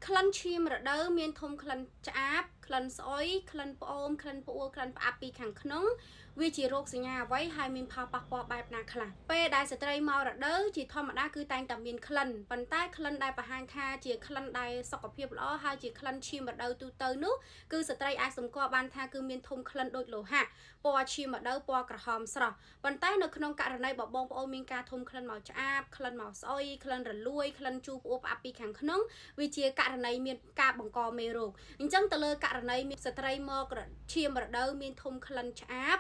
ក្លិនឈាមរដូវមានធំក្លិនឆ្អាបក្លិនស្អុយក្លិនផ្អូមក្លិនផ្អួរក្លិនផ្អាប់ពីខាងក្នុងវាជារោគសញ្ញាអ្វីហើយមានផលប៉ះពាល់បែបណាខ្លះពេលដែលស្ត្រីមករដូវជាធម្មតាគឺតែងតែមានក្លិនប៉ុន្តែក្លិនដែលបង្ហាញថាជាក្លិនដែលសុខភាពល្អហើយជាក្លិនឈាមរដូវទូទៅនោះគឺស្ត្រីអាចសម្គាល់បានថាគឺមានធំក្លិនដូចលោហៈពណ៌ឈាមរដូវពណ៌ក្រហមស្រស់ប៉ុន្តែនៅក្នុងករណីបងប្អូនមានការធំក្លិនមកឆ្អាបក្លិនមកស្អុយក្លិនរលួយក្លិនជូរផ្អួរផ្អាប់ពីខាងក្នុងវាជាករណីមានការបង្កមេរោគអញ្ចឹងទៅលើករណីមានស្ត្រីមកឈាមរដូវមានធំក្លិនឆ្អាប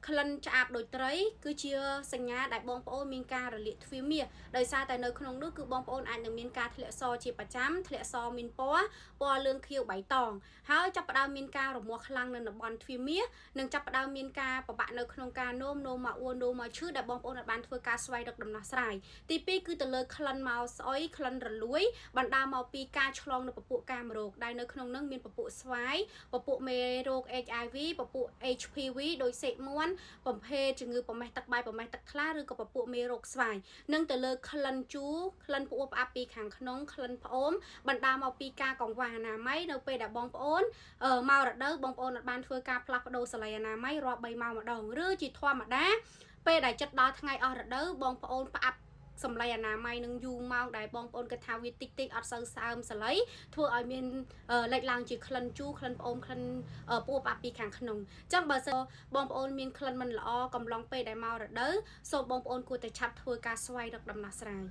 ក្លិនឆ្អាបដូចត្រីគឺជាសញ្ញាដែលបងប្អូនមានការរលាកទ្វារមាសដោយសារតែនៅក្នុងនោះគឺបងប្អូនអាចនឹងមានការធ្លាក់សជាប្រចាំធ្លាក់សមានពណ៌លឿងខៀវបៃតងហើយចាប់ផ្ដើមមានការរមាស់ខ្លាំងនៅតំបន់ទ្វារមាសនិងចាប់ផ្ដើមមានការប្របាក់នៅក្នុងការនោមមកអួរនោមមកឈឺដែលបងប្អូនបានធ្វើការស្វែងរកដំណោះស្រាយទី2គឺទៅលើក្លិនមកស្អុយក្លិនរលួយបណ្ដាលមកពីការឆ្លងនៅពពួកកាមរោគដែលនៅក្នុងនោះមានពពួកស្វាយពពួកមេរោគ HIV ពពួក HPV ដោយសេកមួនប្រភេទជំងឺប្រមេះទឹកបាយប្រមេះទឹកថ្លាឬក៏ពពួកមេរោគស្វាយនិងទៅលើក្លិនជូរក្លិនផ្អួរផ្អាប់ពីខាងក្នុងក្លិនផ្អូមបណ្ដាលមកពីការកង្វះអនាម័យនៅពេលដែលបងប្អូនមករដូវបងប្អូនបានធ្វើការផ្លាស់ប្ដូរសាលីអនាម័យរាប់3ម៉ោងម្ដងឬជាធម្មតាពេលដែលចិត្តដល់ថ្ងៃអស់រដូវបងប្អូនផ្អាប់សម្លេងអនាម័យនឹងយូរម៉ោងដែលបងប្អូនគិតថាវាតិចអត់សូវសើមសលៃធ្វើឲ្យមានលេចឡើងជាក្លិនជូរក្លិនផ្អូមក្លិនផ្អួរផ្អាប់ពីខាងក្នុងអញ្ចឹងបើសិនបងប្អូនមានក្លិនមិនល្អកំឡុងពេលដែលមករដូវសូមបងប្អូនគួរតែឆាប់ធ្វើការស្វែងរកដំណោះស្រាយ